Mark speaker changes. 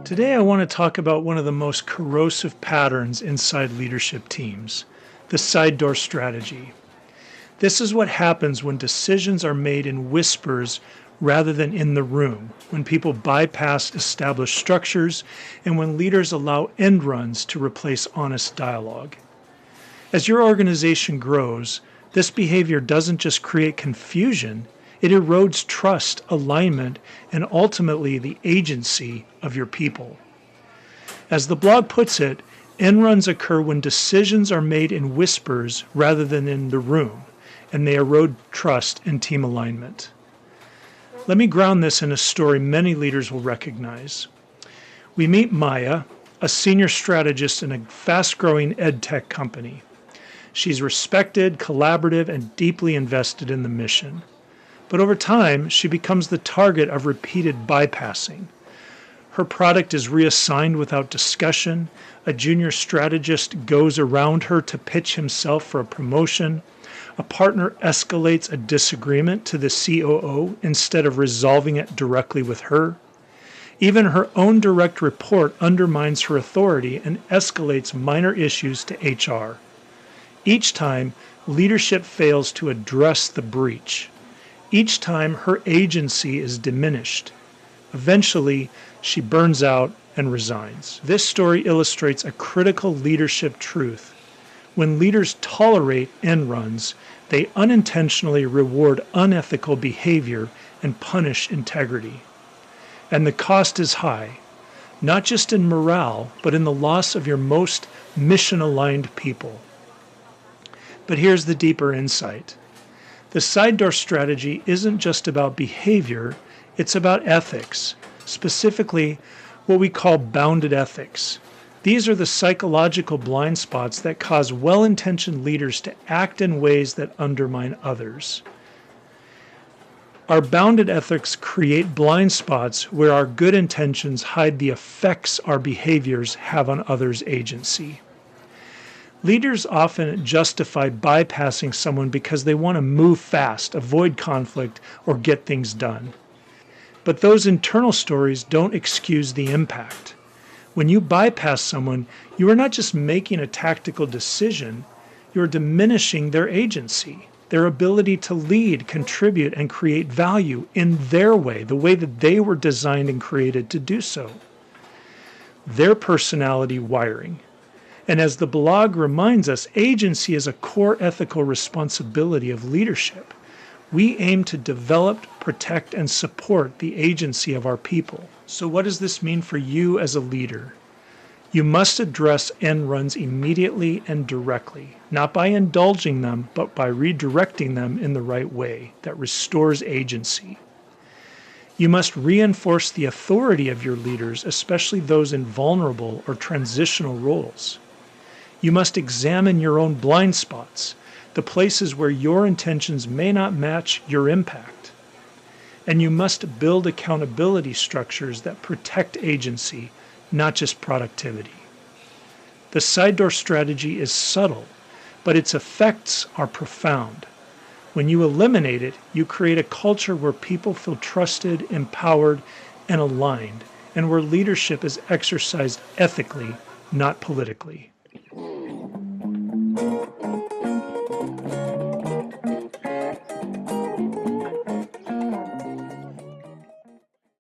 Speaker 1: Today, I want to talk about one of the most corrosive patterns inside leadership teams, the side door strategy. This is what happens when decisions are made in whispers rather than in the room, when people bypass established structures, and when leaders allow end runs to replace honest dialogue. As your organization grows, this behavior doesn't just create confusion, it erodes trust, alignment, and ultimately the agency of your people. As the blog puts it, end runs occur when decisions are made in whispers rather than in the room, and they erode trust and team alignment. Let me ground this in a story many leaders will recognize. We meet Maya, a senior strategist in a fast-growing ed tech company. She's respected, collaborative, and deeply invested in the mission. But over time, she becomes the target of repeated bypassing. Her product is reassigned without discussion. A junior strategist goes around her to pitch himself for a promotion. A partner escalates a disagreement to the COO instead of resolving it directly with her. Even her own direct report undermines her authority and escalates minor issues to HR. Each time, leadership fails to address the breach. Each time, her agency is diminished. Eventually, she burns out and resigns. This story illustrates a critical leadership truth. When leaders tolerate end runs, they unintentionally reward unethical behavior and punish integrity. And the cost is high, not just in morale, but in the loss of your most mission-aligned people. But here's the deeper insight. The side door strategy isn't just about behavior, it's about ethics, specifically what we call bounded ethics. These are the psychological blind spots that cause well-intentioned leaders to act in ways that undermine others. Our bounded ethics create blind spots where our good intentions hide the effects our behaviors have on others' agency. Leaders often justify bypassing someone because they want to move fast, avoid conflict, or get things done. But those internal stories don't excuse the impact. When you bypass someone, you are not just making a tactical decision, you are diminishing their agency, their ability to lead, contribute, and create value in their way, the way that they were designed and created to do so. Their personality wiring. And as the blog reminds us, agency is a core ethical responsibility of leadership. We aim to develop, protect, and support the agency of our people. So what does this mean for you as a leader? You must address end runs immediately and directly, not by indulging them, but by redirecting them in the right way that restores agency. You must reinforce the authority of your leaders, especially those in vulnerable or transitional roles. You must examine your own blind spots, the places where your intentions may not match your impact. And you must build accountability structures that protect agency, not just productivity. The side door strategy is subtle, but its effects are profound. When you eliminate it, you create a culture where people feel trusted, empowered, and aligned, and where leadership is exercised ethically, not politically.